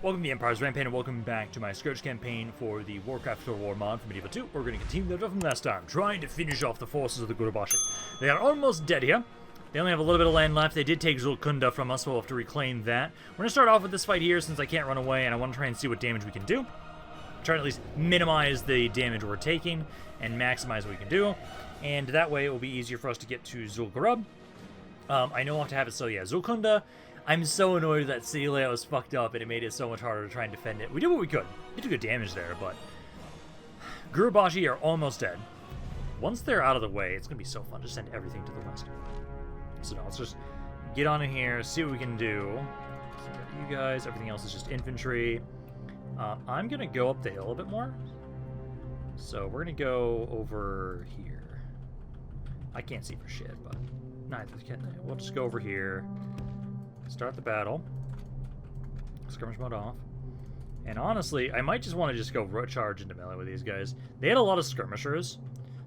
Welcome to the Empire's Rampage, and welcome back to my Scourge campaign for the Warcraft III War mod for Medieval 2. We're going to continue the from last time, trying to finish off the forces of the Zul'Gurub I. They are almost dead here. They only have a little bit of land left. They did take Zul'Gurub from us, so we'll have to reclaim that. We're going to start off with this fight here since I can't run away, and I want to try and see what damage we can do. Try to at least minimize the damage we're taking and maximize what we can do. And that way it will be easier for us to get to Zul'Gurub. I know I'll have to have it, so yeah, Zul'Gurub. I'm so annoyed that city layout was fucked up and it made it so much harder to try and defend it. We did what we could. We did good damage there, but Gurubashi are almost dead. Once they're out of the way, it's going to be so fun to send everything to the west. So now let's just get on in here, see what we can do. You guys, everything else is just infantry. I'm going to go up the hill a bit more. So we're going to go over here. I can't see for shit, but neither can they. We'll just go over here. Start the battle. Skirmish mode off. And honestly, I might just want to just go charge into melee with these guys. They had a lot of skirmishers,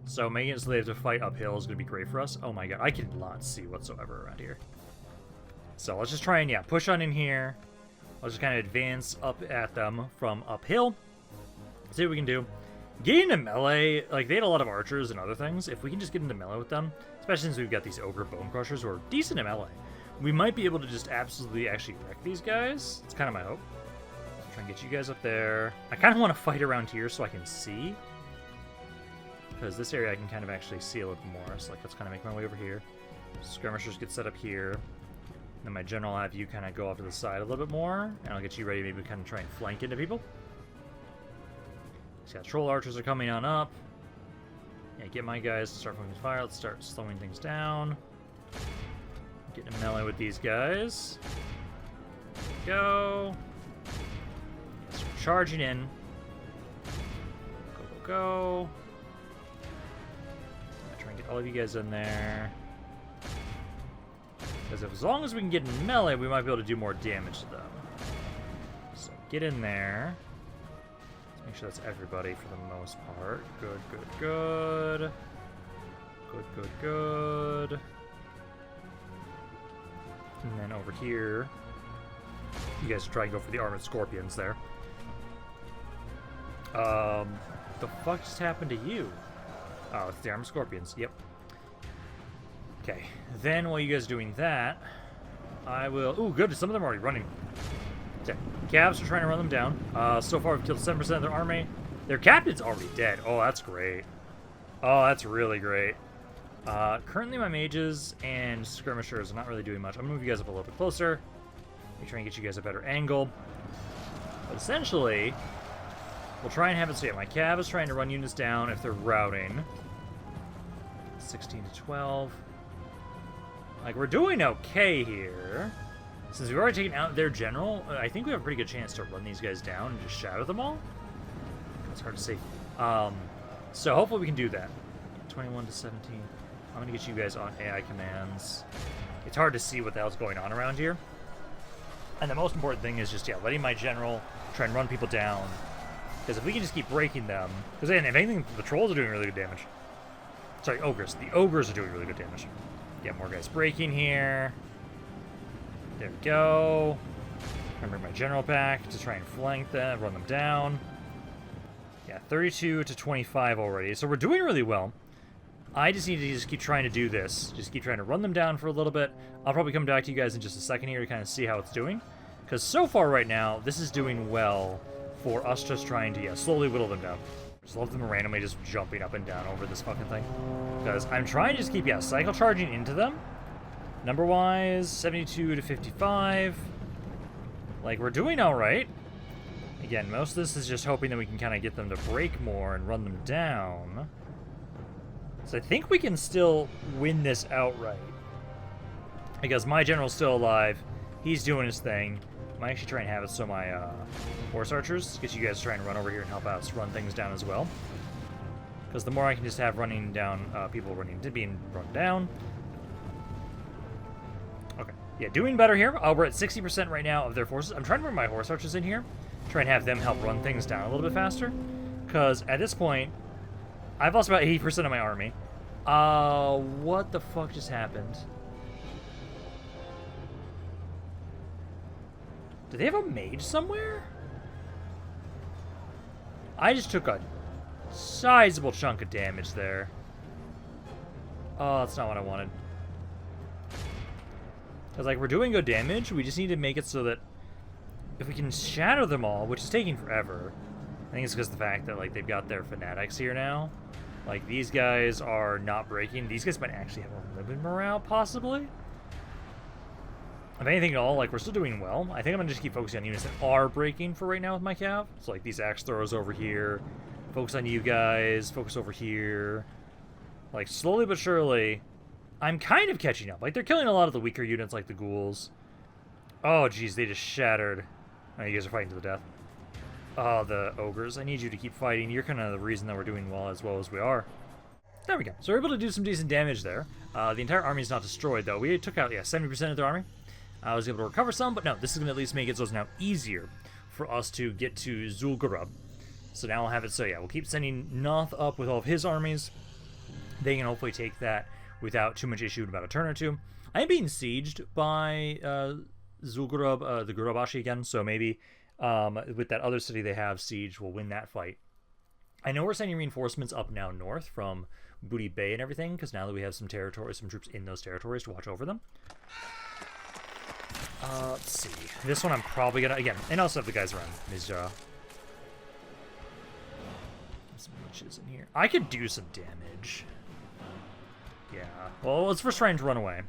so making it so they have to fight uphill is going to be great for us. Oh my god, I cannot see whatsoever around here. So let's just try and, yeah, push on in here. Let's just kind of advance up at them from uphill. See what we can do. Get into melee, like, they had a lot of archers and other things. If we can just get into melee with them, especially since we've got these ogre bone crushers who are decent in melee, we might be able to just absolutely actually wreck these guys. It's kind of my hope. So try and get you guys up there. I kind of want to fight around here so I can see. Because this area I can kind of actually see a little bit more. So like, let's kind of make my way over here. Skirmishers get set up here. Then my general will have you kind of go off to the side a little bit more. And I'll get you ready to maybe kind of try and flank into people. So yeah, troll archers are coming on up. Yeah, get my guys to start focusing fire. Let's start slowing things down. Getting in melee with these guys. Go. Start charging in. Go, go, go. Try and get all of you guys in there. Because as long as we can get in melee, we might be able to do more damage to them. So get in there. Let's make sure that's everybody for the most part. Good, good, good. Good, good, good. And then over here, you guys try and go for the armored scorpions there. The fuck just happened to you? Oh, it's the armored scorpions. Yep. Okay. Then while you guys are doing that, I will... Ooh, good. Some of them are already running. Okay. Cavs are trying to run them down. So far, we've killed 7% of their army. Their captain's already dead. Oh, that's great. Oh, that's really great. Currently my mages and skirmishers are not really doing much. I'm gonna move you guys up a little bit closer. Let me try and get you guys a better angle. But essentially, we'll try and have it so yeah, my cav is trying to run units down if they're routing. 16 to 12. Like, we're doing okay here. Since we've already taken out their general, I think we have a pretty good chance to run these guys down and just shadow them all. It's hard to see. So hopefully we can do that. 21 to 17. I'm going to get you guys on AI commands. It's hard to see what the hell's going on around here. And the most important thing is just, yeah, letting my general try and run people down. Because if we can just keep breaking them... Because, if anything, the trolls are doing really good damage. Sorry, ogres. The ogres are doing really good damage. Get more guys breaking here. There we go. I'm bring my general back to try and flank them, run them down. Yeah, 32 to 25 already. So we're doing really well. I just need to just keep trying to do this. Just keep trying to run them down for a little bit. I'll probably come back to you guys in just a second here to kind of see how it's doing. Because so far right now, this is doing well for us just trying to, yeah, slowly whittle them down. Just love them randomly just jumping up and down over this fucking thing. Because I'm trying to just keep, yeah, cycle charging into them. Number-wise, 72 to 55. Like, we're doing alright. Again, most of this is just hoping that we can kind of get them to break more and run them down. So I think we can still win this outright. Because my general's still alive. He's doing his thing. I might actually try and have it so my horse archers get you guys to try and run over here and help us run things down as well. Because the more I can just have running down, people being run down. Okay. Yeah, doing better here. We're at 60% right now of their forces. I'm trying to bring my horse archers in here. Try and have them help run things down a little bit faster. Because at this point, I've lost about 80% of my army. What the fuck just happened? Do they have a mage somewhere? I just took a sizable chunk of damage there. Oh, that's not what I wanted. Because, like, we're doing good damage. We just need to make it so that if we can shatter them all, which is taking forever. I think it's because of the fact that, like, they've got their fanatics here now. Like, these guys are not breaking. These guys might actually have a little bit of morale, possibly. If anything at all, like, we're still doing well. I think I'm going to just keep focusing on units that are breaking for right now with my cav. So, like, these axe throwers over here. Focus on you guys. Focus over here. Like, slowly but surely, I'm kind of catching up. Like, they're killing a lot of the weaker units, like the ghouls. Oh, jeez, they just shattered. Oh, you guys are fighting to the death. Oh, the ogres. I need you to keep fighting. You're kind of the reason that we're doing well as we are. There we go. So we're able to do some decent damage there. The entire army is not destroyed, though. We took out, 70% of their army. I was able to recover some, but no, this is going to at least make it so it's now easier for us to get to Zul'Gurub. So now we'll have it so, yeah, we'll keep sending Noth up with all of his armies. They can hopefully take that without too much issue in about a turn or two. I am being sieged by Zul'Gurub, the Gurubashi again, so maybe with that other city they have, Siege will win that fight. I know we're sending reinforcements up now north from Booty Bay and everything, because now that we have some territories, some troops in those territories to watch over them. Let's see. This one I'm probably gonna, again, and also have the guys around Mizja. Some witches in here. I could do some damage. Yeah. Well, let's first try and run away.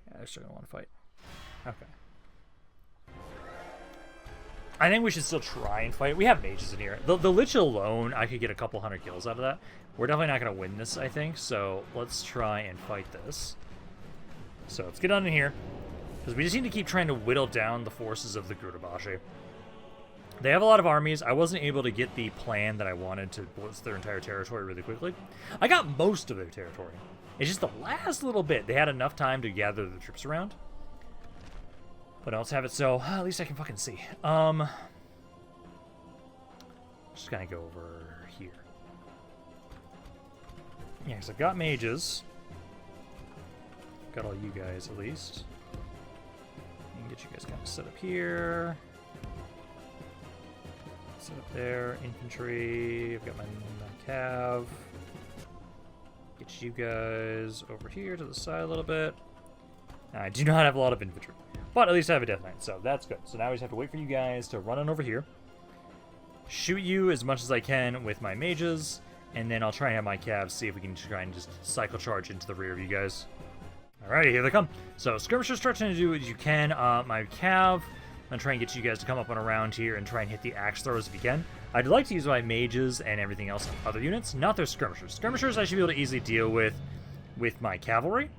Yeah, they're still gonna want to fight. Okay. I think we should still try and fight. We have mages in here. The Lich alone, I could get a couple hundred kills out of that. We're definitely not going to win this, I think. So let's try and fight this. So let's get on in here. Because we just need to keep trying to whittle down the forces of the Gurubashi. They have a lot of armies. I wasn't able to get the plan that I wanted to blitz their entire territory really quickly. I got most of their territory. It's just the last little bit. They had enough time to gather the troops around. But let's have it so at least I can fucking see. Just gonna go over here. Yeah, because I've got mages. Got all you guys at least. I can get you guys kind of set up here. Set up there. Infantry. I've got my cav. Get you guys over here to the side a little bit. I do not have a lot of infantry. But at least I have a Death Knight, so that's good. So now we just have to wait for you guys to run on over here. Shoot you as much as I can with my mages. And then I'll try and have my calves see if we can try and just cycle charge into the rear of you guys. Alrighty, here they come. So skirmishers, start trying to do what you can. My cav, I'm going to try and get you guys to come up and around here and try and hit the axe throwers if you can. I'd like to use my mages and everything else on other units, not their skirmishers. Skirmishers I should be able to easily deal with my cavalry.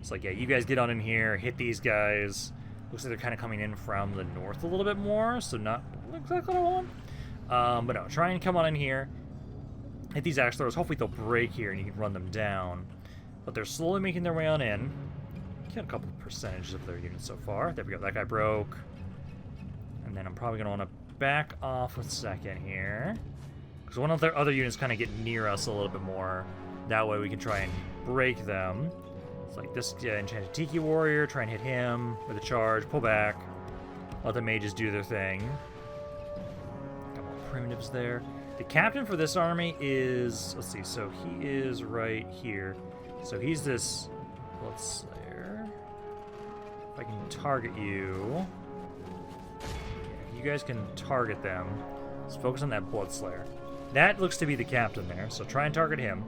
It's like, yeah, you guys get on in here, hit these guys. Looks like they're kind of coming in from the north a little bit more, so not exactly what I want. But no, try and come on in here. Hit these axe throwers. Hopefully they'll break here and you can run them down. But they're slowly making their way on in. Get a couple of percentages of their units so far. There we go. That guy broke. And then I'm probably going to want to back off a second here. Because one of their other units kind of get near us a little bit more. That way we can try and break them. It's like this Enchanted Tiki Warrior. Try and hit him with a charge. Pull back. Let the mages do their thing. Got more primitives there. The captain for this army is... Let's see. So he is right here. So he's this Blood Slayer. If I can target you... Yeah, you guys can target them. Let's focus on that Blood Slayer. That looks to be the captain there. So try and target him.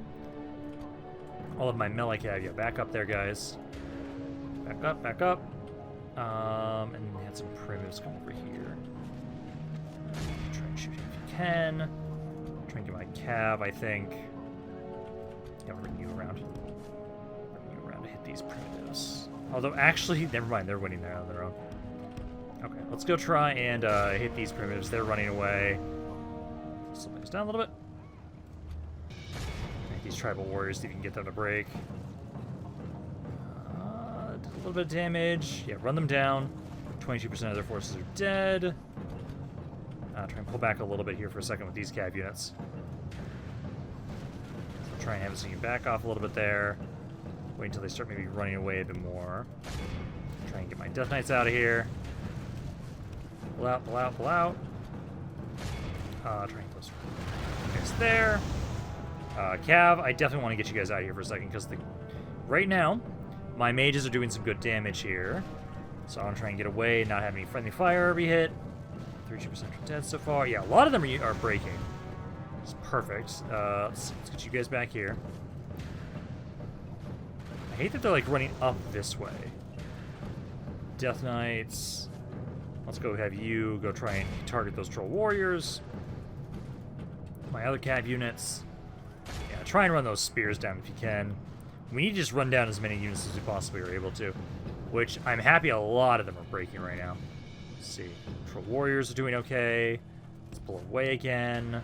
All of my melee cav, yeah, back up there, guys. Back up, back up. And had some primitives come over here. Try and shoot him if you can. Try and get my cav, I think. Yeah, I'll bring you around. Bring you around to hit these primitives. Although, actually, never mind, they're winning there on their own. Okay, let's go try and hit these primitives. They're running away. Slow things down a little bit. These tribal warriors, see if you can get them to break. Did a little bit of damage. Yeah, run them down. 22% of their forces are dead. Try and pull back a little bit here for a second with these cav units. So try and have it so you can back off a little bit there. Wait until they start maybe running away a bit more. Try and get my Death Knights out of here. Pull out, pull out, pull out. Try and close. Guys there. Cav, I definitely want to get you guys out of here for a second, because right now, my mages are doing some good damage here. So I want to try and get away, not have any friendly fire be hit. 32% dead so far. Yeah, a lot of them are breaking. It's perfect. Let's get you guys back here. I hate that they're like running up this way. Death Knights. Let's go have you go try and target those troll warriors. My other cav units. Yeah, try and run those spears down if you can. We need to just run down as many units as we possibly are able to. Which I'm happy a lot of them are breaking right now. Let's see. Troll warriors are doing okay. Let's pull away again.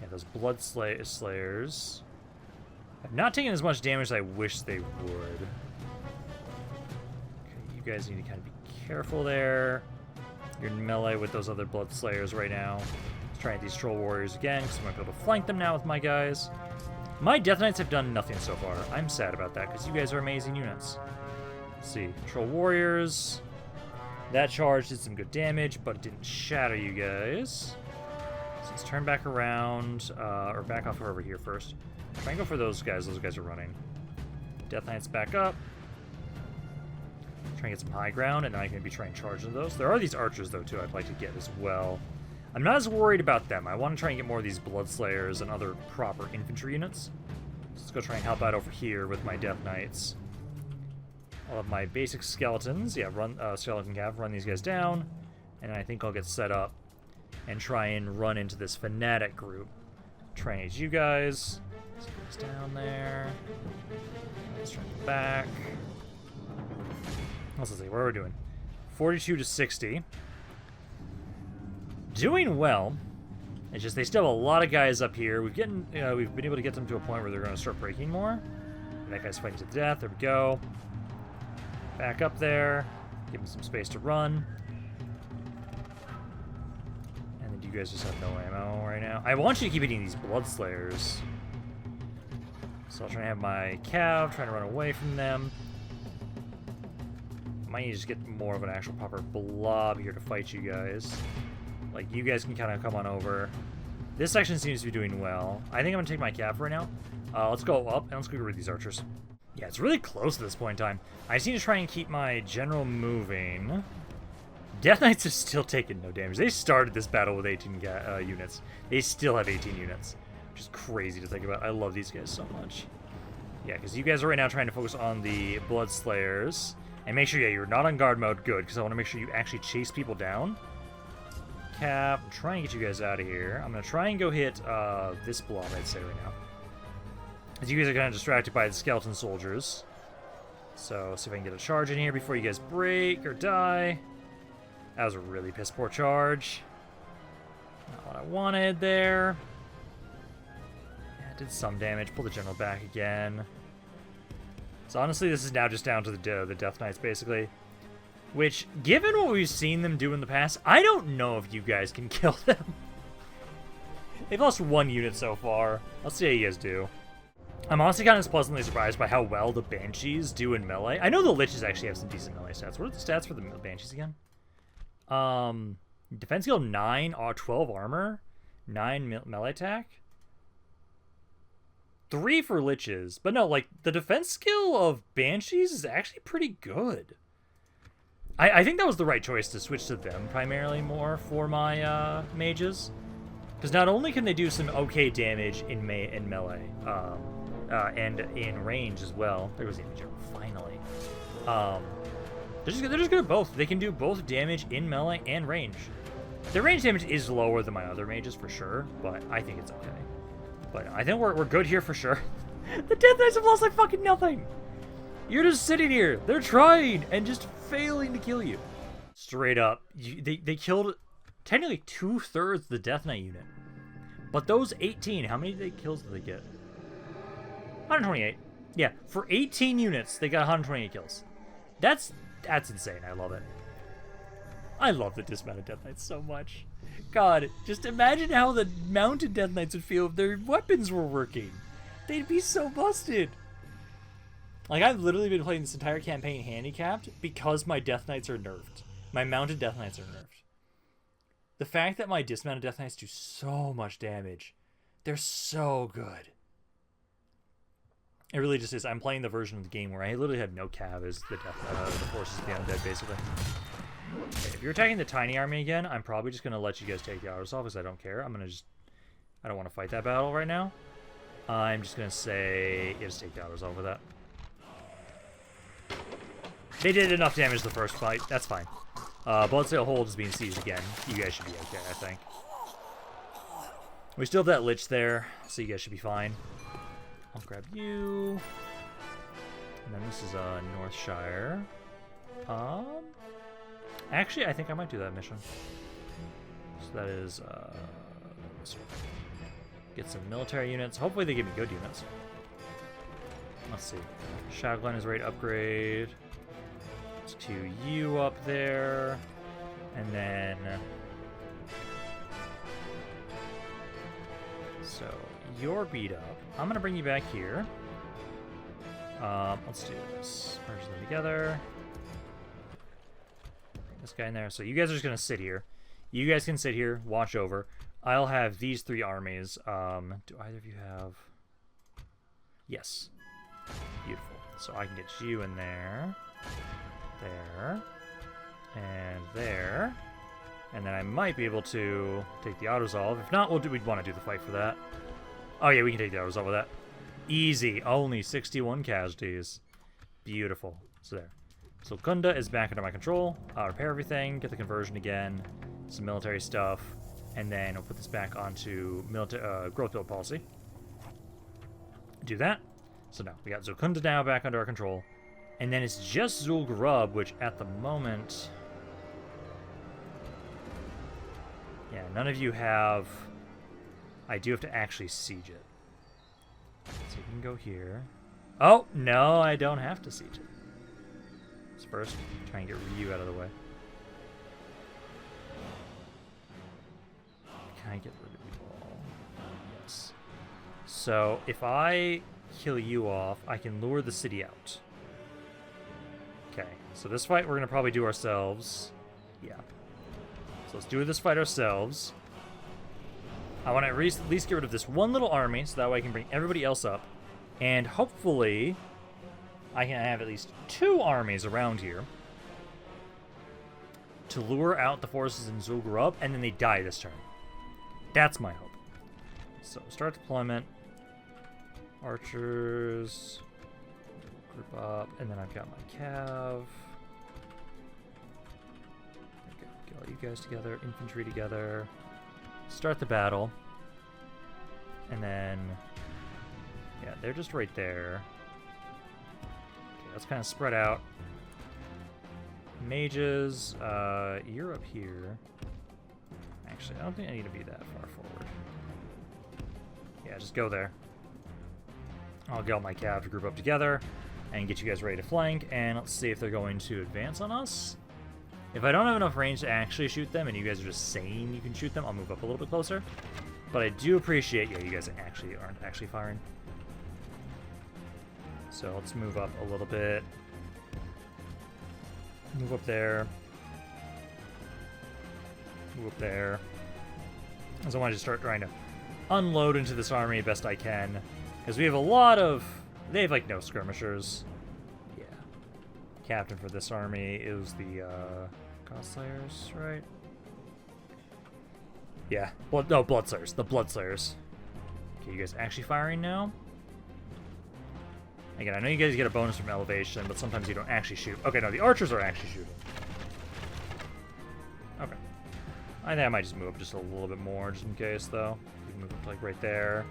Yeah, those blood slayers have not taken as much damage as I wish they would. Okay, you guys need to kind of be careful there. You're in melee with those other blood slayers right now. Let's try these troll warriors again, because I'm going to be able to flank them now with my guys. My Death Knights have done nothing so far. I'm sad about that, because you guys are amazing units. Let's see. Troll warriors. That charge did some good damage, but it didn't shatter you guys. So let's turn back around, or back off over here first. Try and go for those guys. Those guys are running. Death Knights back up. Try and get some high ground, and then I can maybe try and charge into those. There are these archers, though, too, I'd like to get as well. I'm not as worried about them. I want to try and get more of these blood slayers and other proper infantry units. So let's go try and help out over here with my Death Knights. I'll have my basic skeletons. Yeah, run skeleton cav, run these guys down. And I think I'll get set up and try and run into this fanatic group. Try and age you guys. Let's get down there. Let's try and go back. Let's see, what are we doing? 42 to 60. Doing well. It's just they still have a lot of guys up here. We've been able to get them to a point where they're going to start breaking more. That guy's fighting to the death. There we go. Back up there. Give him some space to run. And then you guys just have no ammo right now. I want you to keep hitting these blood slayers. So I'll try and have my cav trying to run away from them. Might need to just get more of an actual proper blob here to fight you guys. Like, you guys can kind of come on over. This section seems to be doing well. I think I'm going to take my cav right now. Let's go up, and let's go rid these archers. Yeah, it's really close at this point in time. I just need to try and keep my general moving. Death Knights are still taking no damage. They started this battle with 18 units. They still have 18 units, which is crazy to think about. I love these guys so much. Yeah, because you guys are right now trying to focus on the Blood Slayers. And make sure, yeah, you're not on guard mode. Good, because I want to make sure you actually chase people down. Cap, try and get you guys out of here. I'm going to try and go hit this blob, I'd say, right now. As you guys are kind of distracted by the skeleton soldiers. So, see if I can get a charge in here before you guys break or die. That was a really piss poor charge. Not what I wanted there. Yeah, it did some damage. Pull the general back again. So honestly, this is now just down to the Death Knights, basically. Which, given what we've seen them do in the past, I don't know if you guys can kill them. They've lost one unit so far. Let's see how you guys do. I'm honestly kind of pleasantly surprised by how well the Banshees do in melee. I know the Liches actually have some decent melee stats. What are the stats for the Banshees again? Defense skill 9, 12 armor, 9 melee attack. 3 for Liches. But no, like, the defense skill of Banshees is actually pretty good. I think that was the right choice to switch to them primarily more for my mages. Because not only can they do some okay damage in melee, and in range as well. There was the image, finally. They're just good at both. They can do both damage in melee and range. Their range damage is lower than my other mages for sure, but I think it's okay. But I think we're good here for sure. The Death Knights have lost like fucking nothing. You're just sitting here. They're trying and just failing to kill you. Straight up. They killed technically 2/3 the Death Knight unit. But those 18, how many kills did they get? 128. Yeah, for 18 units, they got 128 kills. That's insane. I love it. I love the dismounted Death Knights so much. God, just imagine how the mounted Death Knights would feel if their weapons were working. They'd be so busted. Like, I've literally been playing this entire campaign handicapped because my Death Knights are nerfed. My mounted Death Knights are nerfed. The fact that my dismounted Death Knights do so much damage, they're so good. It really just is. I'm playing the version of the game where I literally have no cav as the forces of the undead, basically. Okay, if you're attacking the tiny army again, I'm probably just going to let you guys take the autos off because I don't care. I don't want to fight that battle right now. I'm just going to say, yeah, just take the autos off with that. They did enough damage the first fight. That's fine. Bloodsail Hold is being seized again. You guys should be okay, I think. We still have that Lich there, so you guys should be fine. I'll grab you. And then this is Northshire. Actually, I think I might do that mission. So that is this one. Get some military units. Hopefully they give me good units. Let's see. Shadowglen is ready to upgrade. Let's queue you up there. And then... So, you're beat up. I'm going to bring you back here. Let's do this. Merge them together. Bring this guy in there. So you guys are just going to sit here. You guys can sit here, watch over. I'll have these 3 armies. Do either of you have... Yes. Beautiful. So I can get you in there. There. And there. And then I might be able to take the auto-resolve. If not, we'd want to do the fight for that. Oh yeah, we can take the auto-resolve with that. Easy. Only 61 casualties. Beautiful. So there. So Kunda is back under my control. I'll repair everything, get the conversion again, some military stuff, and then I'll put this back onto growth build policy. Do that. So now, we got Zul'Gurub now back under our control. And then it's just Zul'Gurub, which at the moment... Yeah, none of you have... I do have to actually siege it. So you can go here. Oh, no, I don't have to siege it. Let's first try and get you out of the way. Can I get rid of you all? Yes. So if I kill you off, I can lure the city out. Okay, so this fight we're going to probably do ourselves. Yeah. So let's do this fight ourselves. I want to at least get rid of this one little army, so that way I can bring everybody else up. And hopefully, I can have at least 2 armies around here to lure out the forces in Zul'Gurub, and then they die this turn. That's my hope. So, start deployment. Archers. Group up, and then I've got my cav. Okay, get all you guys together, infantry together. Start the battle. And then... Yeah, they're just right there. Okay, let's kind of spread out. Mages, you're up here. Actually, I don't think I need to be that far forward. Yeah, just go there. I'll get all my cav to group up together and get you guys ready to flank, and let's see if they're going to advance on us. If I don't have enough range to actually shoot them, and you guys are just saying you can shoot them, I'll move up a little bit closer. But I do appreciate, yeah, you guys aren't actually firing. So let's move up a little bit. Move up there. Move up there. So I want to just start trying to unload into this army best I can. Because we have a lot of... They have, like, no skirmishers. Yeah. Captain for this army is the, Godslayers, right? Yeah. Bloodslayers. The Bloodslayers. Okay, you guys actually firing now? Again, I know you guys get a bonus from elevation, but sometimes you don't actually shoot. Okay, no, the archers are actually shooting. Okay. I think I might just move up just a little bit more, just in case, though. You can move up, like, right there.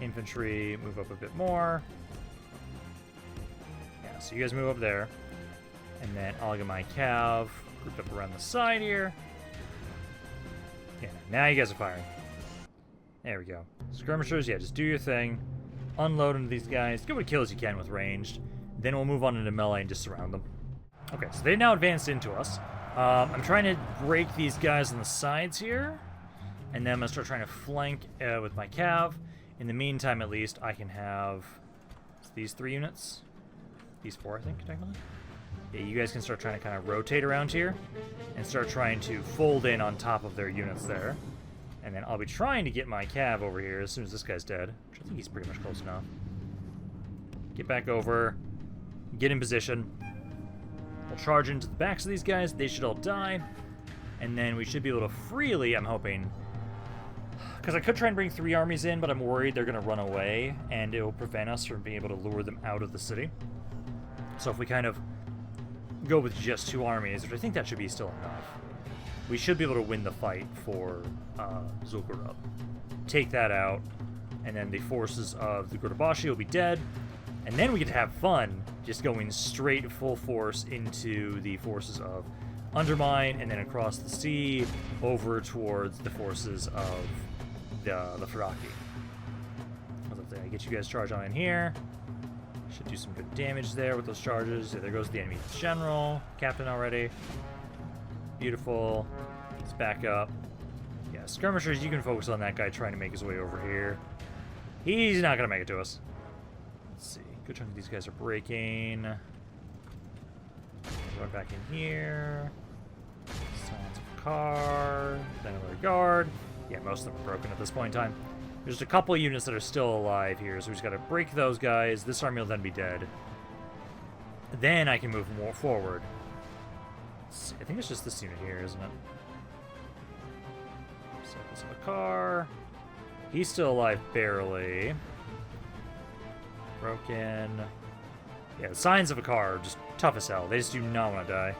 Infantry, move up a bit more. Yeah, so you guys move up there. And then I'll get my cav grouped up around the side here. Yeah, now you guys are firing. There we go. Skirmishers, yeah, just do your thing. Unload into these guys. Get what kills you can with ranged. Then we'll move on into melee and just surround them. Okay, so they now advanced into us. I'm trying to break these guys on the sides here. And then I'm going to start trying to flank with my cav. In the meantime, at least, I can have these 3 units. These 4, I think, technically. Yeah, you guys can start trying to kind of rotate around here and start trying to fold in on top of their units there. And then I'll be trying to get my cav over here as soon as this guy's dead, which I think he's pretty much close enough. Get back over, get in position. We'll charge into the backs of these guys. They should all die. And then we should be able to freely, I'm hoping, because I could try and bring 3 armies in, but I'm worried they're going to run away, and it will prevent us from being able to lure them out of the city. So if we kind of go with just 2 armies, which I think that should be still enough, we should be able to win the fight for Zul'Gurub. Take that out, and then the forces of the Gurubashi will be dead, and then we get to have fun just going straight full force into the forces of Undermine, and then across the sea over towards the forces of the Firaki. I get you guys charged on in here. Should do some good damage there with those charges. Yeah, there goes the enemy general, captain already. Beautiful. Let's back up. Yeah, skirmishers, you can focus on that guy trying to make his way over here. He's not going to make it to us. Let's see. Good chunk of these guys are breaking. Going back in here. Silence of a car. Then another guard. Yeah, most of them are broken at this point in time. There's just a couple of units that are still alive here, so we just got to break those guys. This army will then be dead. Then I can move more forward. I think it's just this unit here, isn't it? Silence of a car. He's still alive barely. Broken. Yeah, the signs of a car are just tough as hell. They just do not want to die.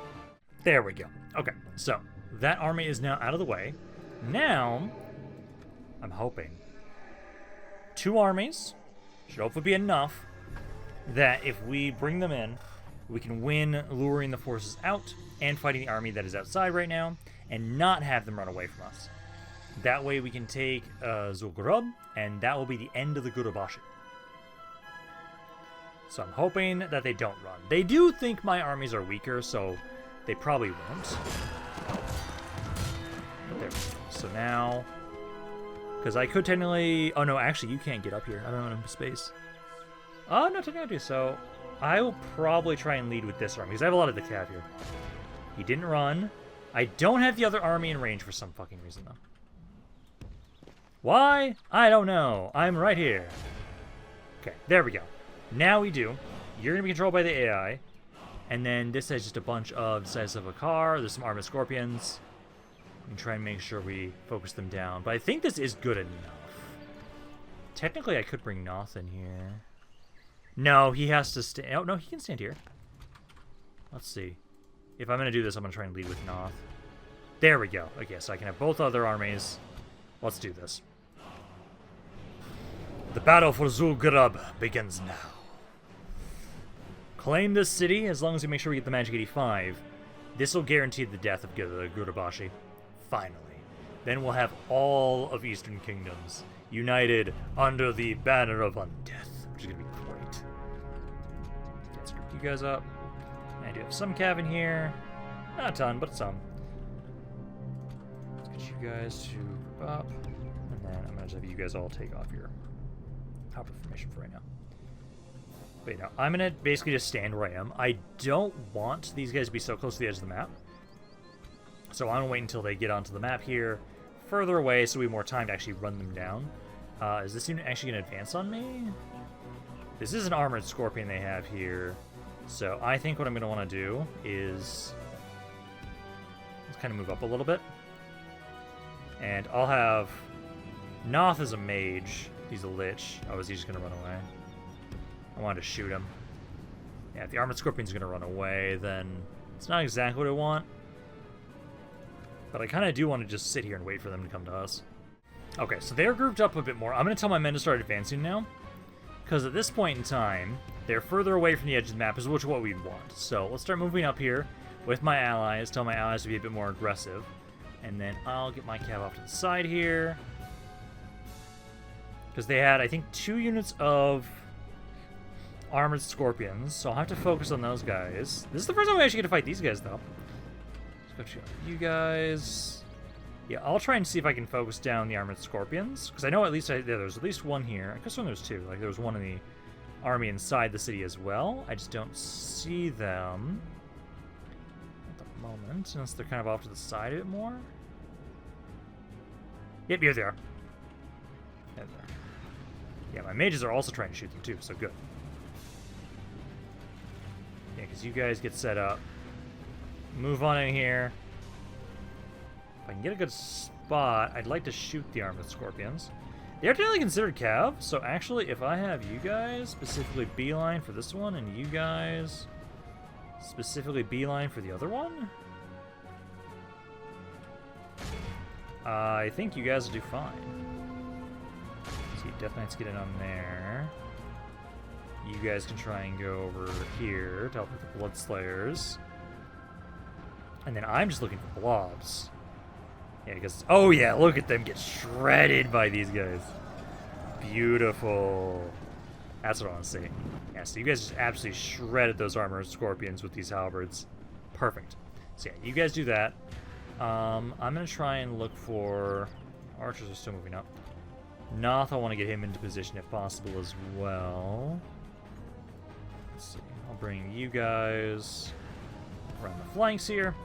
There we go. Okay, so that army is now out of the way. Now, I'm hoping 2 armies should hopefully be enough that if we bring them in, we can win luring the forces out and fighting the army that is outside right now and not have them run away from us. That way we can take Zul'Gurub, and that will be the end of the Gurubashi. So I'm hoping that they don't run. They do think my armies are weaker, so they probably won't. But there we go. So now, because I could technically... Oh, no, actually, you can't get up here. I don't have enough space. Oh, no, technically I do. So I will probably try and lead with this army, because I have a lot of the cav here. He didn't run. I don't have the other army in range for some fucking reason, though. Why? I don't know. I'm right here. Okay, there we go. Now we do. You're going to be controlled by the AI. And then this has just a bunch of size of a car. There's some armored scorpions. We can try and make sure we focus them down. But I think this is good enough. Technically, I could bring Noth in here. No, he has to stand. Oh, no, he can stand here. Let's see. If I'm going to do this, I'm going to try and lead with Noth. There we go. Okay, so I can have both other armies. Let's do this. The battle for Zul'Gurub begins now. Claim this city as long as we make sure we get the Magic 85. This will guarantee the death of the Gurubashi. Finally. Then we'll have all of Eastern Kingdoms united under the banner of undeath, which is going to be great. Let's group you guys up. I do have some cav in here. Not a ton, but some. Let's get you guys to group up. And then I'm going to have you guys all take off your hopper formation for right now. But you know, I'm going to basically just stand where I am. I don't want these guys to be so close to the edge of the map. So I'm going to wait until they get onto the map here, further away, so we have more time to actually run them down. Is this unit actually going to advance on me? This is an armored scorpion they have here. So I think what I'm going to want to do is... let's kind of move up a little bit. And I'll have... Noth as a mage. He's a lich. Oh, is he just going to run away? I wanted to shoot him. Yeah, if the armored scorpion's going to run away, then it's not exactly what I want. But I kind of do want to just sit here and wait for them to come to us. Okay, so they're grouped up a bit more. I'm going to tell my men to start advancing now. Because at this point in time, they're further away from the edge of the map, which is what we'd want. So let's start moving up here with my allies. Tell my allies to be a bit more aggressive. And then I'll get my cav off to the side here. Because they had, I think, 2 units of armored scorpions. So I'll have to focus on those guys. This is the first time we actually get to fight these guys, though. Let's go check out you guys. Yeah, I'll try and see if I can focus down the armored scorpions. Because I know at least there's at least one here. I guess when there's 2. Like, there was one in the army inside the city as well. I just don't see them at the moment, since they're kind of off to the side a bit more. Yep, here they are. There they are. Yeah, my mages are also trying to shoot them too, so good. Yeah, because you guys get set up. Move on in here. If I can get a good spot, I'd like to shoot the armored scorpions. They're technically considered cav, so actually if I have you guys specifically beeline for this one, and you guys specifically beeline for the other one, I think you guys will do fine. So you Death Knights get in on there. You guys can try and go over here to help with the Blood Slayers. And then I'm just looking for blobs. Yeah, because... Oh yeah, look at them get shredded by these guys. Beautiful. That's what I want to see. Yeah, so you guys just absolutely shredded those armored scorpions with these halberds. Perfect. So yeah, you guys do that. I'm going to try and look for... Archers are still moving up. Noth, I want to get him into position if possible as well. Let's see. I'll bring you guys around the flanks here.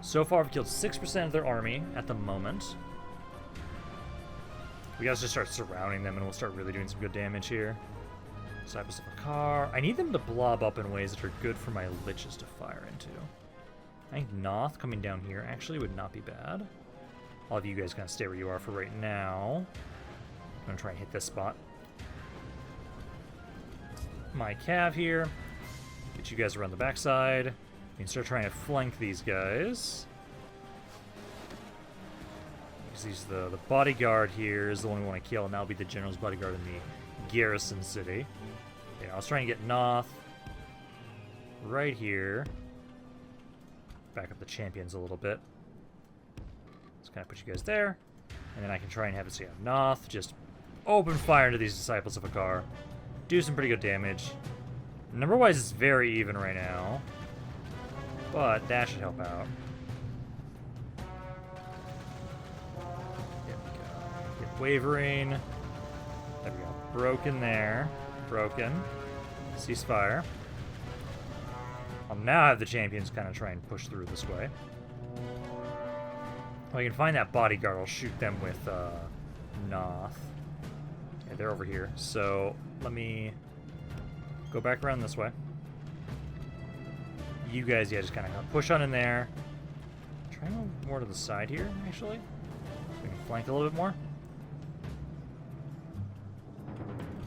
So far, I've killed 6% of their army at the moment. We guys just start surrounding them, and we'll start really doing some good damage here. Disciples of Akar. I need them to blob up in ways that are good for my liches to fire into. I think Noth coming down here actually would not be bad. All of you guys kind of stay where you are for right now. I'm going to try and hit this spot. My cav here. Get you guys around the backside. You can start trying to flank these guys. Because the bodyguard here is the one we want to kill, and that'll be the general's bodyguard in the garrison city. Yeah, I was trying to get Noth right here. Back up the champions a little bit. Just kind of put you guys there. And then I can try and have it so you have Noth just open fire into these Disciples of Akar. Do some pretty good damage. Number-wise, it's very even right now. But that should help out. There we go. Get wavering. There we go. Broken there. Broken. Ceasefire. I'll now have the champions kind of try and push through this way. If I can find that bodyguard, I'll shoot them with Noth. Yeah, they're over here. So let me go back around this way. You guys, yeah, just kind of push on in there. Try and move more to the side here, actually. So we can flank a little bit more.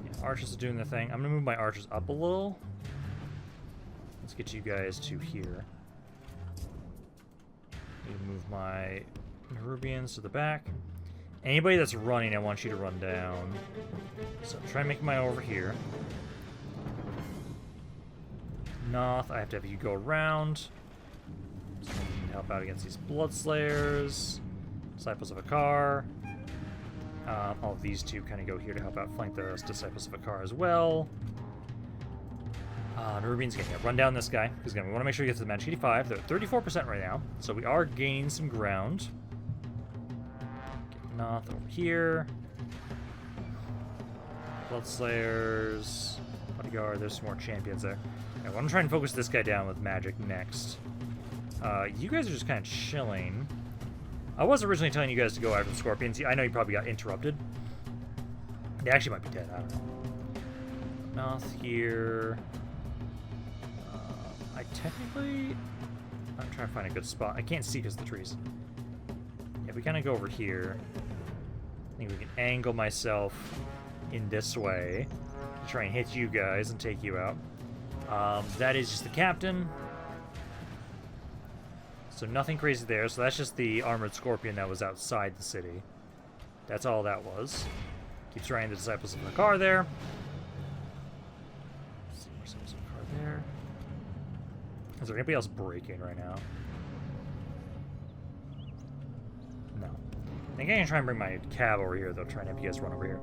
Yeah, archers are doing their thing. I'm going to move my archers up a little. Let's get you guys to here. Need to move my Nerubians to the back. Anybody that's running, I want you to run down. So try and make my over here. Noth, I have to have you go around. So you can help out against these Blood Slayers. Disciples of Akar. All of these two kind of go here to help out flank the Disciples of Akar as well. Nerubian's going to run down this guy, because again, we want to make sure he gets to the Magic 85. They're at 34% right now, so we are gaining some ground. Get Noth over here. Blood Slayers. Bodyguard, there's some more champions there. I want to try and focus this guy down with magic next. You guys are just kind of chilling. I was originally telling you guys to go after the Scorpions. I know you probably got interrupted. They actually might be dead, I don't know. Noth here. I'm trying to find a good spot. I can't see because of the trees. Yeah, we kind of go over here. I think we can angle myself in this way to try and hit you guys and take you out. That is just the captain. So nothing crazy there. So that's just the armored scorpion that was outside the city. That's all that was. Keep trying the Disciples of the Akar there. Let's see, more Disciples of Akar there. Is there anybody else breaking right now? No. I think I can try and bring my cab over here, though, try and have you guys run over here.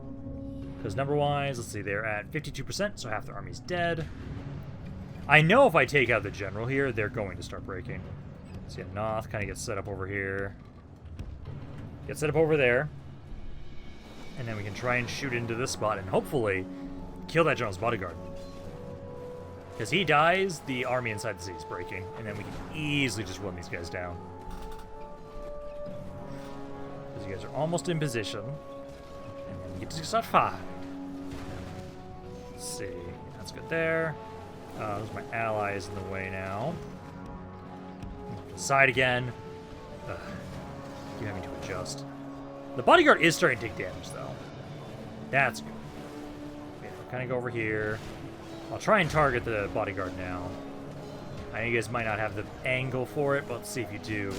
Because number-wise, let's see, they're at 52%, so half their army's dead. I know if I take out the general here, they're going to start breaking. So yeah, Noth kind of gets set up over here. Get set up over there. And then we can try and shoot into this spot, and hopefully kill that general's bodyguard. Because he dies, the army inside the city is breaking, and then we can easily just run these guys down. Because you guys are almost in position, and then we get to start firing. Let's see, that's good there. Those are my allies in the way now. Side again. You're having to adjust. The bodyguard is starting to take damage, though. That's good. Yeah, we'll kind of go over here. I'll try and target the bodyguard now. I know you guys might not have the angle for it, but let's see if you do.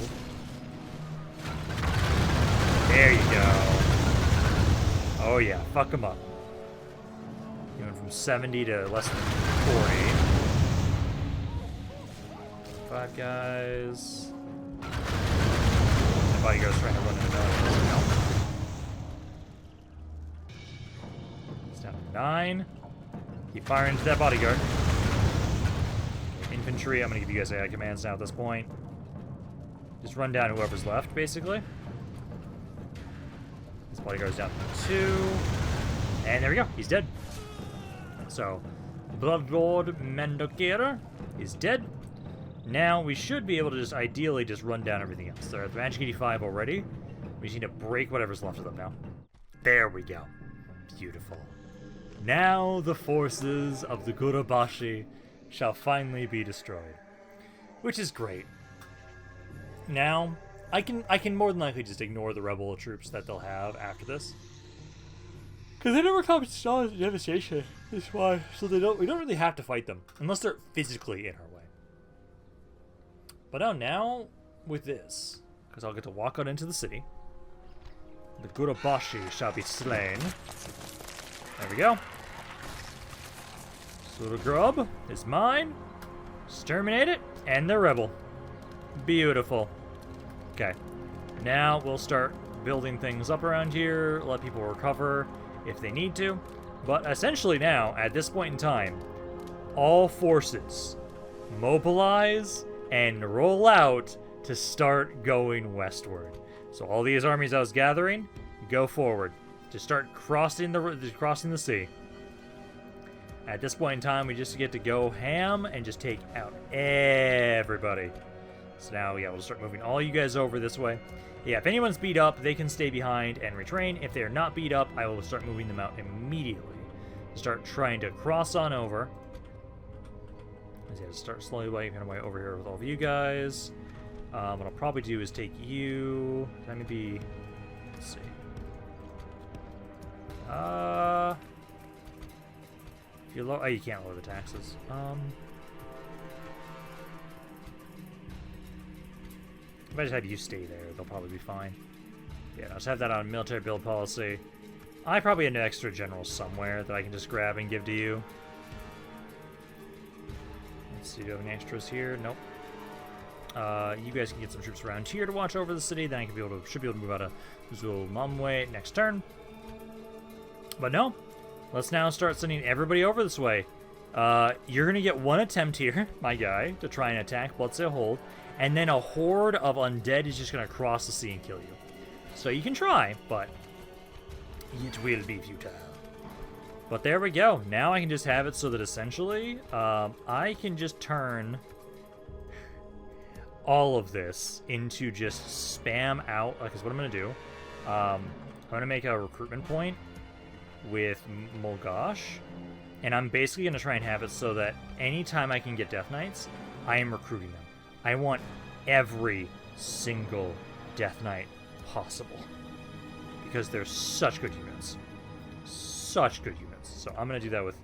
There you go. Oh yeah, fuck him up. You went from 70 to less than 40. 5 guys. The bodyguard's trying to run into another. It's down to 9. Keep firing into that bodyguard. Infantry, I'm going to give you guys AI commands now at this point. Just run down whoever's left, basically. This bodyguard's down to 2. And there we go, he's dead. So, Bloodlord Mendokir is dead. Now we should be able to just ideally just run down everything else. They're at the Magic 85 already. We just need to break whatever's left of them now. There we go. Beautiful. Now the forces of the Gurubashi shall finally be destroyed. Which is great. Now, I can more than likely just ignore the rebel troops that they'll have after this. Because they never come to devastation. That's why. So we don't really have to fight them. Unless they're physically in our way. But now, with this, because I'll get to walk out into the city, the Gurubashi shall be slain. There we go. Zul'Gurub is mine. Exterminate it, and the rebel. Beautiful. Okay. Now we'll start building things up around here, let people recover if they need to. But essentially now, at this point in time, all forces mobilize and roll out to start going westward. So all these armies I was gathering, go forward. Just start crossing the sea. At this point in time, we just get to go ham and just take out everybody. So now, yeah, we'll start moving all you guys over this way. Yeah, if anyone's beat up, they can stay behind and retrain. If they're not beat up, I will start moving them out immediately. Start trying to cross on over. Yeah, start slowly making my way over here with all of you guys. What I'll probably do is take you. Can I maybe? Let's see. If you lower, oh, you can't lower the taxes. If I just have you stay there, they'll probably be fine. Yeah, I'll just have that on military build policy. I probably have an extra general somewhere that I can just grab and give to you. Let's see, do you have any extras here? Nope. You guys can get some troops around here to watch over the city. Then I can should be able to move out of Zul'Gurub next turn. But no, let's now start sending everybody over this way. You're gonna get one attempt here, my guy, to try and attack Bloodsail Hold, and then a horde of undead is just gonna cross the sea and kill you. So you can try, but it will be futile. But there we go. Now I can just have it so that essentially, I can just turn all of this into just spam out. Like, is what I'm gonna do. I'm gonna make a recruitment point with Mulgosh, and I'm basically gonna try and have it so that anytime I can get Death Knights, I am recruiting them. I want every single Death Knight possible because they're such good units. Such good units. So I'm going to do that with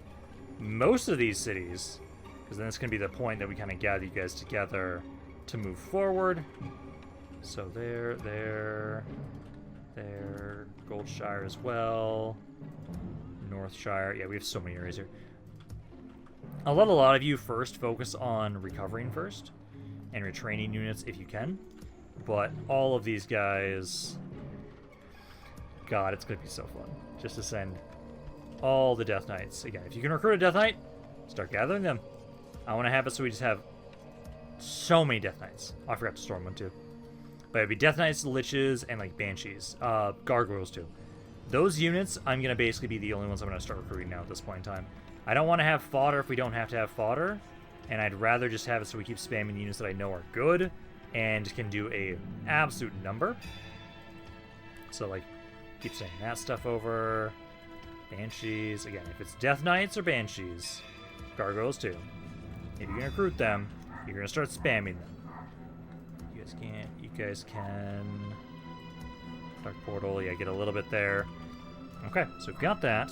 most of these cities, because then it's going to be the point that we kind of gather you guys together to move forward. So there, Goldshire as well, Northshire. Yeah, we have so many areas here. I'll let a lot of you first focus on recovering first and retraining units if you can. But all of these guys, God, it's going to be so fun just to send all the Death Knights. Again, if you can recruit a Death Knight, start gathering them. I want to have it so we just have so many Death Knights. Oh, I forgot to storm one too. But it'd be Death Knights, Liches, and like Banshees. Gargoyles too. Those units, I'm going to basically be the only ones I'm going to start recruiting now at this point in time. I don't want to have fodder if we don't have to have fodder, and I'd rather just have it so we keep spamming the units that I know are good and can do a absolute number. So, like, keep saying that stuff over. Banshees. Again, if it's Death Knights or Banshees, Gargoyles too. If you're going to recruit them, you're going to start spamming them. You guys can't. You guys can. Dark Portal. Yeah, get a little bit there. Okay, so we've got that.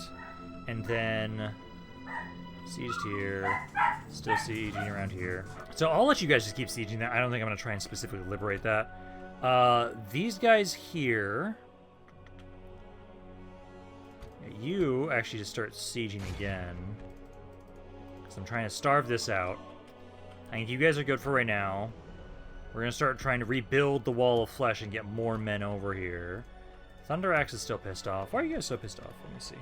And then sieged here. Still sieging around here. So I'll let you guys just keep sieging that. I don't think I'm going to try and specifically liberate that. These guys here... You actually just start sieging again. Because I'm trying to starve this out. I think you guys are good for right now. We're going to start trying to rebuild the Wall of Flesh and get more men over here. Thunderaxe is still pissed off. Why are you guys so pissed off? Let me see.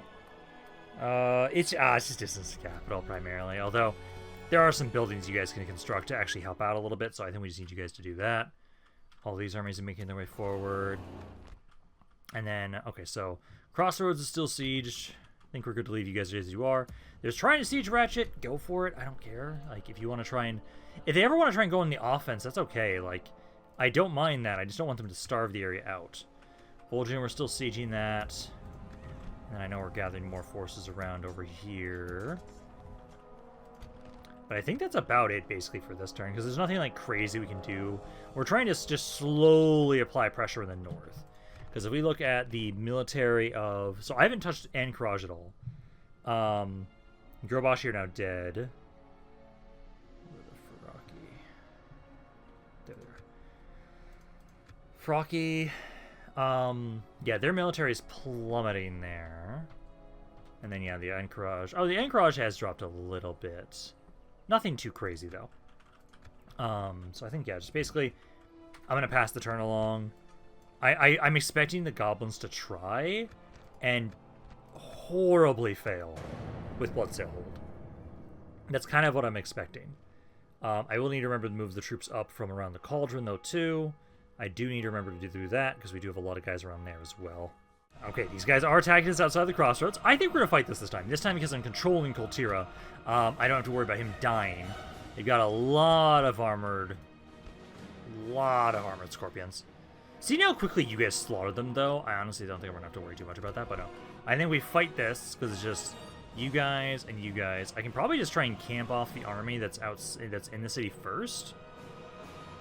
It's just distance to capital primarily. Although, there are some buildings you guys can construct to actually help out a little bit. So I think we just need you guys to do that. All these armies are making their way forward. And then, okay, so... Crossroads is still sieged. I think we're good to leave you guys as you are. There's trying to siege Ratchet. Go for it. I don't care. Like, if you want to try and... If they ever want to try and go on the offense, that's okay. Like, I don't mind that. I just don't want them to starve the area out. Vol'jin, we're still sieging that. And I know we're gathering more forces around over here. But I think that's about it, basically, for this turn. Because there's nothing, like, crazy we can do. We're trying to just slowly apply pressure in the north. Because if we look at the military of... So I haven't touched Anchorage at all. Groboshi are now dead. Frocky. Yeah, their military is plummeting there. And then, yeah, the Anchorage. Oh, the Anchorage has dropped a little bit. Nothing too crazy, though. So I think, yeah, just basically... I'm going to pass the turn along. I'm expecting the goblins to try and horribly fail with Bloodsail Hold. That's kind of what I'm expecting. I will need to remember to move the troops up from around the Cauldron, though, too. I do need to remember to do that, because we do have a lot of guys around there as well. Okay, these guys are attacking us outside the crossroads. I think we're going to fight this time. This time because I'm controlling Koltira. I don't have to worry about him dying. They've got a lot of armored scorpions. See how quickly you guys slaughtered them, though? I honestly don't think we're going to have to worry too much about that, but no. I think we fight this, because it's just you guys and you guys. I can probably just try and camp off the army that's in the city first.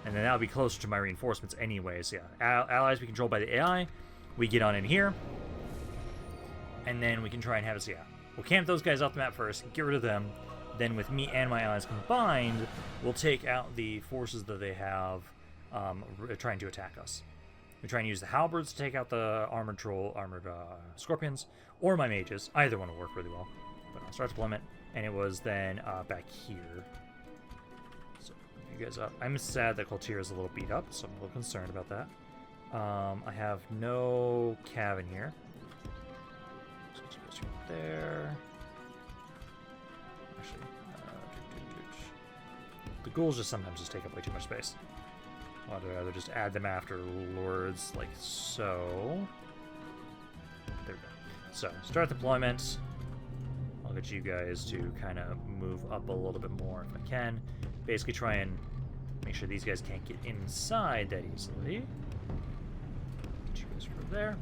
And then that'll be closer to my reinforcements anyways. Yeah, allies we control by the AI. We get on in here. And then we can try and have us, yeah. We'll camp those guys off the map first, get rid of them. Then with me and my allies combined, we'll take out the forces that they have trying to attack us. We try and use the halberds to take out the armored scorpions, or my mages. Either one will work really well. But I'll start deployment, and it was then back here. So you guys up. I'm sad that Koltira is a little beat up, so I'm a little concerned about that. I have no cav in here. So you guys right there. Actually, the ghouls just sometimes just take up way too much space. I'd rather just add them after lords, like so. There we go. So, start deployment. I'll get you guys to kind of move up a little bit more if I can. Basically try and make sure these guys can't get inside that easily. Get you guys over there.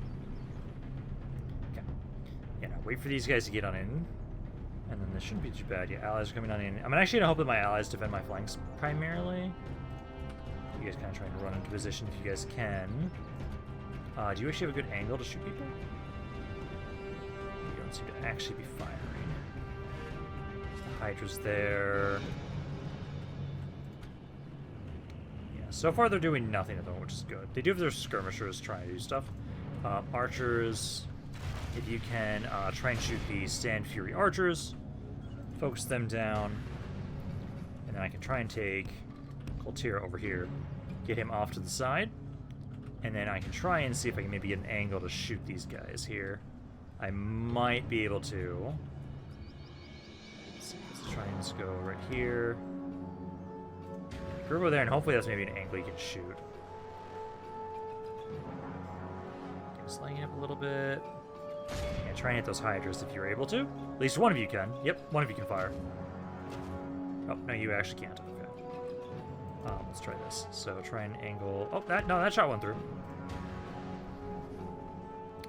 Okay. Yeah, now wait for these guys to get on in. And then this shouldn't be too bad. Yeah, allies are coming on in. I'm actually going to hope that my allies defend my flanks primarily. You guys kind of trying to run into position if you guys can. Do you actually have a good angle to shoot people? You don't seem to actually be firing. There's the Hydra's there. Yeah, so far they're doing nothing at the moment, which is good. They do have their skirmishers trying to do stuff. Archers, if you can try and shoot the Sand Fury archers, focus them down, and then I can try and take Koltira over here, get him off to the side, and then I can try and see if I can maybe get an angle to shoot these guys here. I might be able to. Let's see, let's try and just go right here. Go over there, and hopefully that's maybe an angle you can shoot. Just laying it up a little bit. And try and hit those Hydras if you're able to. At least one of you can. Yep, one of you can fire. Oh, no, you actually can't. Okay. Let's try this. So try and angle... Oh, that shot went through.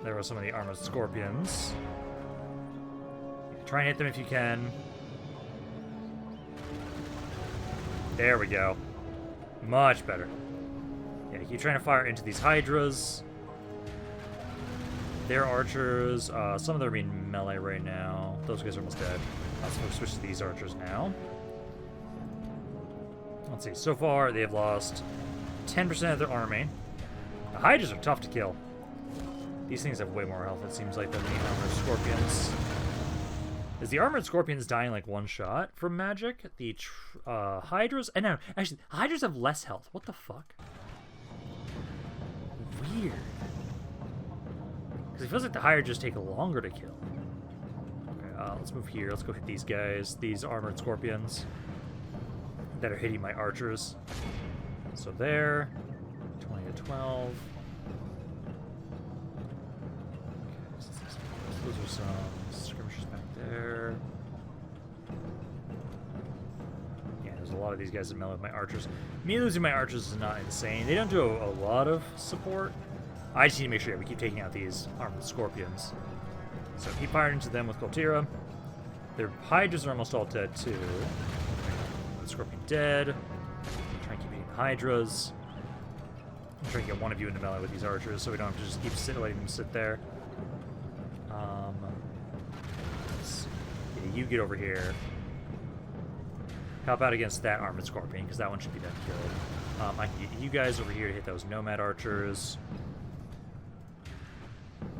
There were some of the armored scorpions. Try and hit them if you can. There we go. Much better. Yeah, keep trying to fire into these Hydras. They're archers. Some of them are being melee right now. Those guys are almost dead. Let's switch to these archers now. Let's see. So far, they have lost 10% of their army. The Hydras are tough to kill. These things have way more health, it seems like, than the armored scorpions. Is the armored scorpions dying like one shot from magic? The Hydras... And no, actually, Hydras have less health. What the fuck? Weird. Because it feels like the Hydras take longer to kill. Okay, let's move here. Let's go hit these guys. These armored scorpions that are hitting my archers. So there. 20 to 12. Those are some skirmishers back there. Yeah, there's a lot of these guys that melee with my archers. Me losing my archers is not insane. They don't do a lot of support. I just need to make sure we keep taking out these armored scorpions. So keep firing into them with Coltira. Their Hydras are almost all dead too. The scorpion dead. Try and keep eating the Hydras. I'm trying to get one of you into melee with these archers so we don't have to just keep letting them sit there. Yeah, you get over here. Help out against that armored scorpion, because that one should be done killed. I can get you guys over here to hit those nomad archers.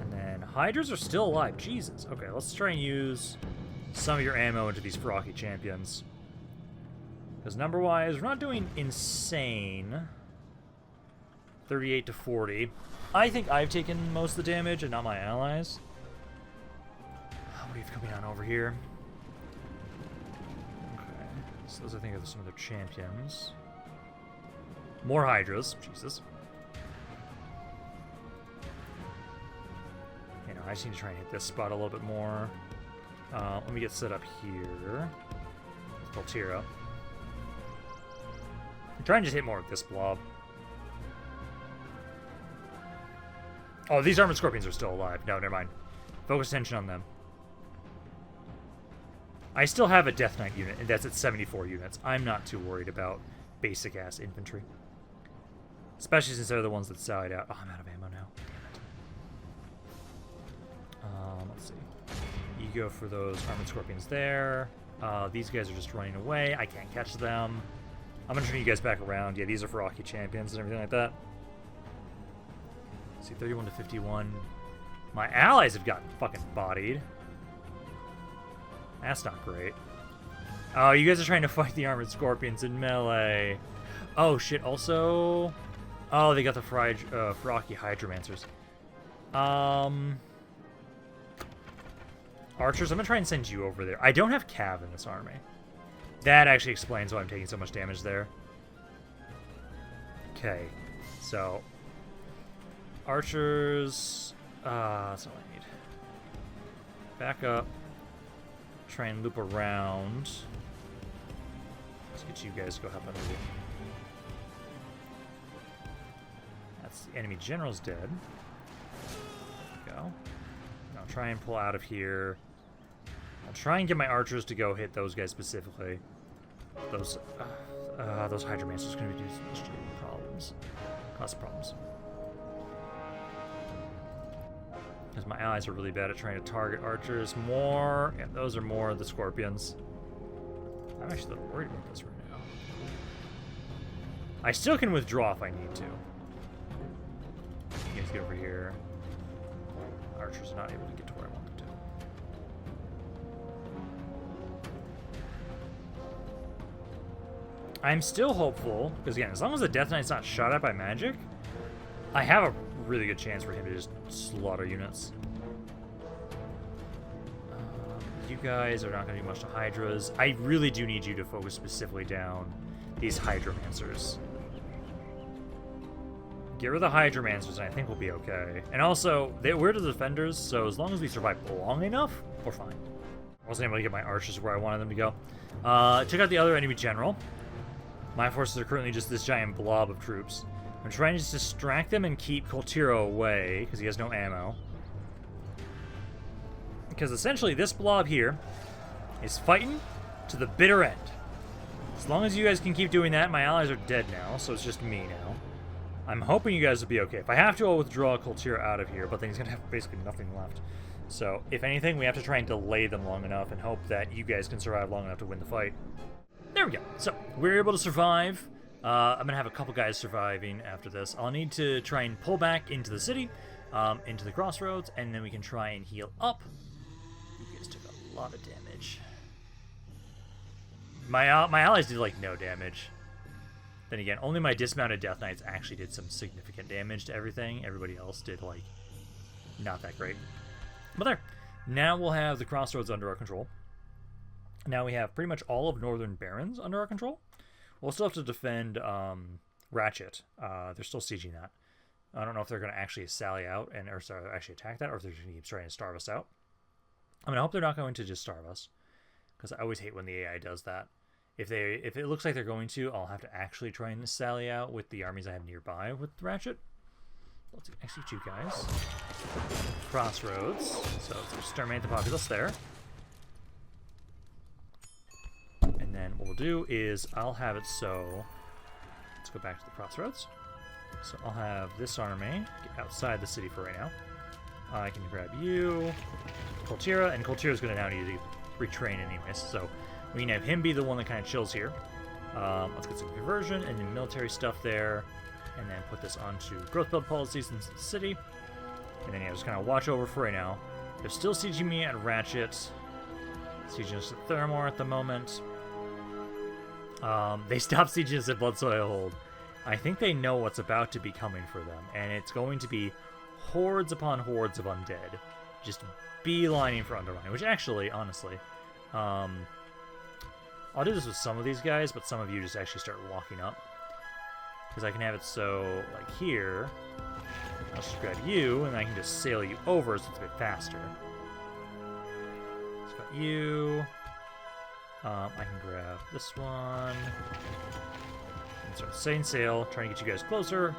And then Hydras are still alive. Jesus. Okay, let's try and use some of your ammo into these Frothy champions. Because number-wise, we're not doing insane. 38 to 40. I think I've taken most of the damage and not my allies. What do you have coming on over here? Okay. So those I think are some of their champions. More Hydras. Jesus. You know, I just need to try and hit this spot a little bit more. Let me get set up here. With Coltira. I'm trying to just hit more of this blob. Oh, these armored scorpions are still alive. No, never mind. Focus attention on them. I still have a Death Knight unit, and that's at 74 units. I'm not too worried about basic-ass infantry. Especially since they're the ones that side out. Oh, I'm out of ammo now. Damn it. Let's see. You go for those armored scorpions there. These guys are just running away. I can't catch them. I'm going to turn you guys back around. Yeah, these are Frothy champions and everything like that. See, 31 to 51. My allies have gotten fucking bodied. That's not great. Oh, you guys are trying to fight the armored scorpions in melee. Oh, shit. Also... Oh, they got the Frothy Hydromancers. Archers, I'm going to try and send you over there. I don't have Cav in this army. That actually explains why I'm taking so much damage there. Okay. So... Archers... that's all I need. Back up. Try and loop around. Let's get you guys to go help out over here. That's the enemy general's dead. There we go. Now try and pull out of here. I'll try and get my archers to go hit those guys specifically. Those Hydromancers are going to do some problems. Cause problems. Because my allies are really bad at trying to target archers more. Yeah, those are more of the scorpions. I'm actually a little worried about this right now. I still can withdraw if I need to. You guys get over here. Archers are not able to get to where I want them to. I'm still hopeful, because again, as long as the Death Knight's not shot at by magic, I have a really good chance for him to just slaughter units. You guys are not going to do much to Hydras. I really do need you to focus specifically down these Hydromancers. Get rid of the Hydromancers, and I think we'll be okay. And also, we're the defenders, so as long as we survive long enough, we're fine. I wasn't able to get my archers where I wanted them to go. Check out the other enemy general. My forces are currently just this giant blob of troops. I'm trying to just distract them and keep Koltiro away, because he has no ammo. Because essentially, this blob here is fighting to the bitter end. As long as you guys can keep doing that, my allies are dead now, so it's just me now. I'm hoping you guys will be okay. If I have to, I'll withdraw Koltiro out of here, but then he's going to have basically nothing left. So, if anything, we have to try and delay them long enough and hope that you guys can survive long enough to win the fight. There we go. So, we're able to survive. I'm going to have a couple guys surviving after this. I'll need to try and pull back into the city, into the crossroads, and then we can try and heal up. You guys took a lot of damage. My allies did, like, no damage. Then again, only my dismounted Death Knights actually did some significant damage to everything. Everybody else did, like, not that great. But there. Now we'll have the crossroads under our control. Now we have pretty much all of northern Barrens under our control. We'll still have to defend Ratchet. They're still sieging that. I don't know if they're going to actually sally out and or sorry, actually attack that, or if they're going to keep trying to starve us out. I mean, I hope they're not going to just starve us, because I always hate when the AI does that. If it looks like they're going to, I'll have to actually try and sally out with the armies I have nearby with Ratchet. Let's execute you guys. Crossroads. So let's exterminate the populace there. And then what we'll do is I'll have it so... Let's go back to the crossroads. So I'll have this army get outside the city for right now. I can grab you, Koltiro, and Koltiro's going to now need to retrain anyways, so we can have him be the one that kind of chills here. Let's get some conversion and then military stuff there, and then put this onto growth build policies in the city. And then yeah, just kind of watch over for right now. They're still sieging me at Ratchet, sieging us at Theramore at the moment. They stopped sieging us at Bloodsoil Hold. I think they know what's about to be coming for them, and it's going to be hordes upon hordes of undead, just beelining for Undermine, which actually, honestly, I'll do this with some of these guys, but some of you just actually start walking up, because I can have it so, like here, I'll just grab you, and I can just sail you over so it's a bit faster. Just got you, I can grab this one, and start setting sail, trying to get you guys closer.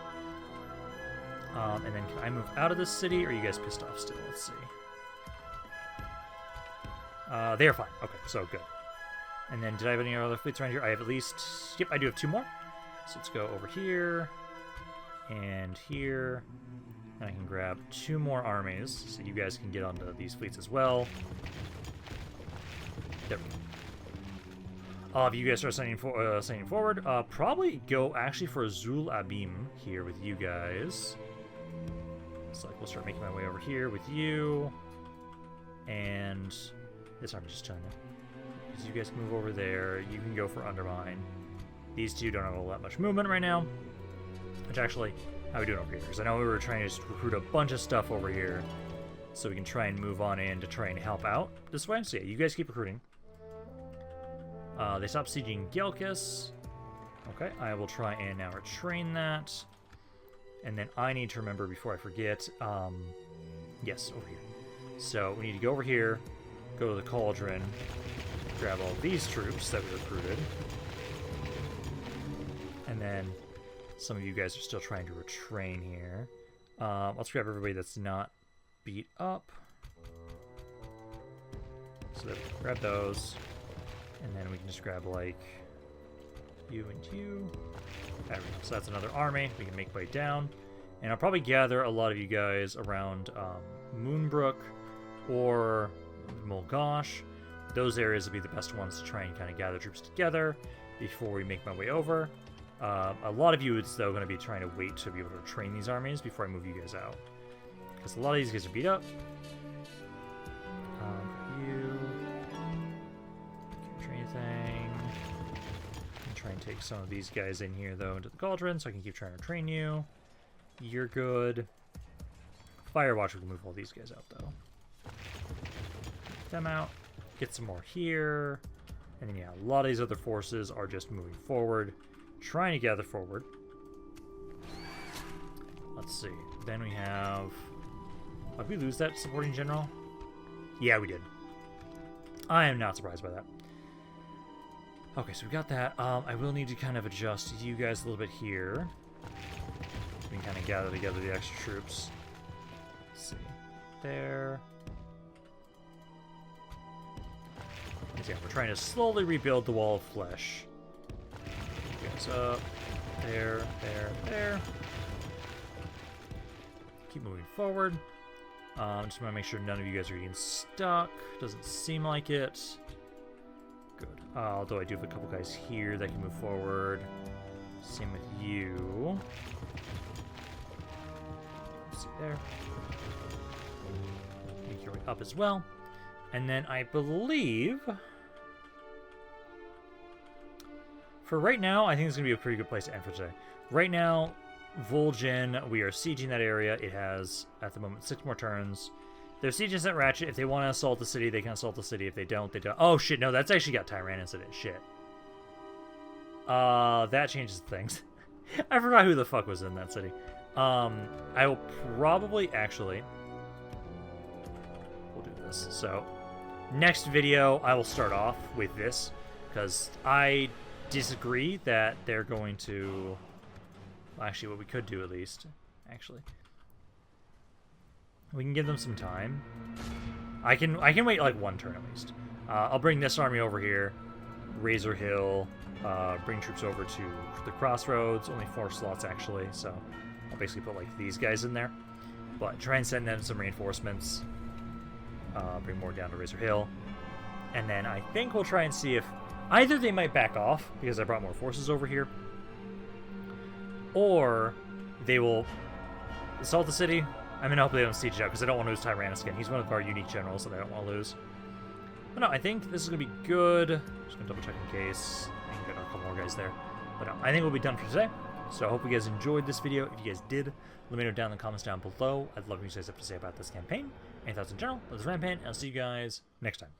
And then can I move out of this city, or are you guys pissed off still? Let's see. They are fine. Okay, so good. And then did I have any other fleets around here? I have at least... Yep, I do have 2 more. So let's go over here and here. And I can grab 2 more armies, so you guys can get onto these fleets as well. There we go. If you guys start sending forward, probably go actually for Zul'Gurub here with you guys. So like we'll start making my way over here with you, and this army's just chilling there. Because you guys can move over there, you can go for Undermine. These two don't have all that much movement right now. Which actually, how are we doing over here? Because I know we were trying to just recruit a bunch of stuff over here, so we can try and move on in to try and help out this way. So yeah, you guys keep recruiting. They stopped sieging Gelkis. Okay, I will try and now retrain that. And then I need to remember before I forget, yes, over here. So we need to go over here, go to the Cauldron, grab all these troops that we recruited. And then some of you guys are still trying to retrain here. Let's grab everybody that's not beat up. So grab those. And then we can just grab, like, you and you. There we go. So that's another army. We can make way down. And I'll probably gather a lot of you guys around Moonbrook or Mulgosh. Those areas will be the best ones to try and kind of gather troops together before we make my way over. A lot of you is, though, going to be trying to wait to be able to train these armies before I move you guys out. Because a lot of these guys are beat up. You... Anything. Try and take some of these guys in here though into the Cauldron so I can keep trying to train you. You're good. Firewatch, we can move all these guys out though. Get them out. Get some more here. And then yeah, a lot of these other forces are just moving forward, trying to gather forward. let's see. Then we have... Did we lose that supporting general? Yeah, we did. I am not surprised by that. Okay, so we got that. I will need to kind of adjust you guys a little bit here. So we can kind of gather together the extra troops. Let's see. There. Yeah, we're trying to slowly rebuild the wall of flesh. You guys up. There, there, there. Keep moving forward. Just want to make sure none of you guys are getting stuck. Doesn't seem like it. Good. Although I do have a couple guys here that can move forward. Same with you. Let's see there. Make your way up as well. And then I believe... For right now, I think it's going to be a pretty good place to end for today. Right now, Vol'jin, we are sieging that area. It has, at the moment, 6 more turns. Their siege isn't ratchet. If they want to assault the city, they can assault the city. If they don't, they don't. Oh, shit, no, that's actually got Tyrannus in it. Shit. That changes things. I forgot who the fuck was in that city. I will probably, actually... We'll do this. So, next video, I will start off with this, because I disagree that they're going to... Well, actually, what we could do, at least, actually... We can give them some time. I can wait like 1 turn at least. I'll bring this army over here, Razor Hill, bring troops over to the Crossroads. Only 4 slots actually, so I'll basically put like these guys in there. But try and send them some reinforcements. Bring more down to Razor Hill, and then I think we'll try and see if either they might back off because I brought more forces over here, or they will assault the city. I'm going to hope they don't siege it out, because I don't want to lose Tyrannus again. He's one of our unique generals that I don't want to lose. But no, I think this is going to be good. Just going to double check in case I can get a couple more guys there. But no, I think we'll be done for today. So I hope you guys enjoyed this video. If you guys did, let me know down in the comments down below. I'd love what you guys have to say about this campaign. Any thoughts in general? This is Rampant, and I'll see you guys next time.